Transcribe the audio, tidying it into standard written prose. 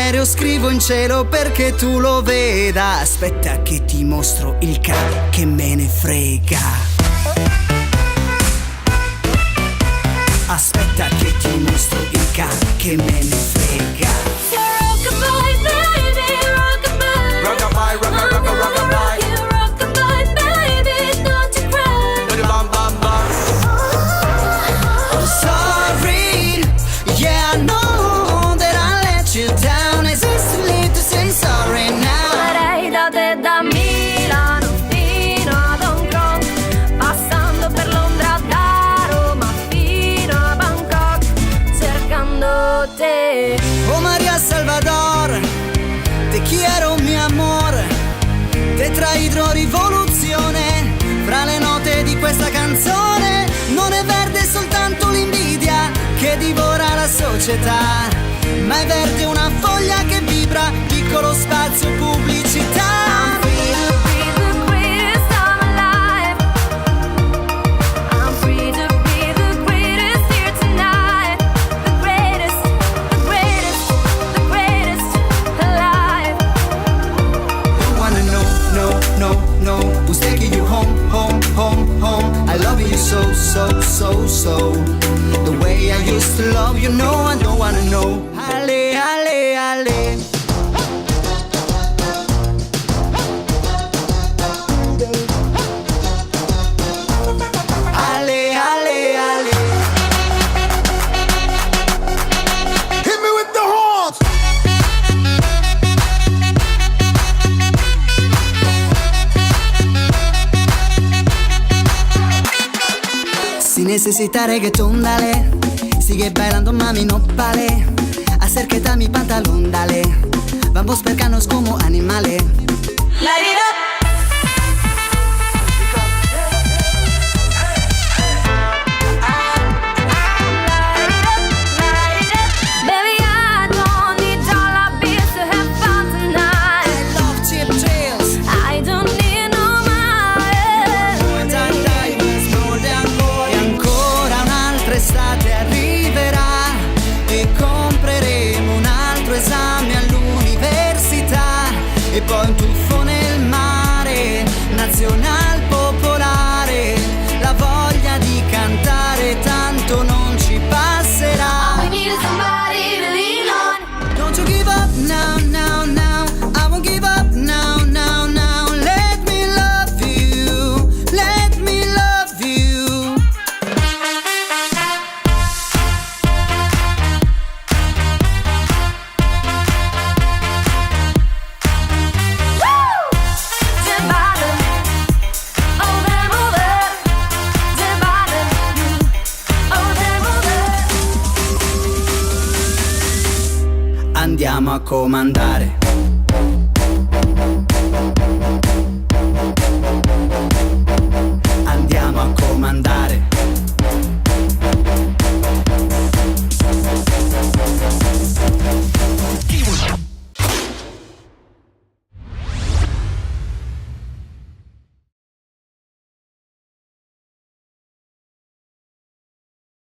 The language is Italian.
aereo, scrivo in cielo perché tu lo veda. Aspetta che ti mostro il cane, che me ne frega. Aspetta che ti mostro il cane, che me ne frega. Rockabye, baby, rockabye. Rockabye, rockabye, rockabye. Rockabye, baby, don't you cry. Bam, bam, bam. I'm sorry, yeah, I know that I let you down. Is it too late to say sorry now? Farei da te da Milano fino ad Hong Kong, passando per Londra da Roma fino a Bangkok, cercando te. Oh Maria Salvador, te quiero mi amor. Tetraidro rivoluzione, fra le note di questa canzone non è verde soltanto l'invidia che divora la società, ma è verde una foglia che vibra, piccolo spazio pubblicità. I'm free to be the greatest of my life. I'm free to be the greatest here tonight. The greatest, the greatest, the greatest alive. You wanna know, no, no, no, who's taking you home, home, home, home. I love you so, so, so, so. The way I used to love you, no, I don't wanna know. Ale, ale, ale. Ale, ale, ale. Hit me with the horns. Si necesita reggaetón, dale. Sigue bailando, mami, no pare. Acércate a mi pantalón, dale. Vamos percanos como animales. Light it up. Baby, I don't need dollar bills to have fun tonight. I love cheap thrills. I don't need no money. More than diamonds, more than gold. E ancora un'altra estate arriverà e compreremo un altro esame all'università e poi un tuffo nel mare, nazional popolare, la voglia di cantare tanto non ci passerà. All we need is somebody to lean on. Don't you give up now, now, now. I won't give up now, now, now. Let me love you, let me love you. Andiamo a comandare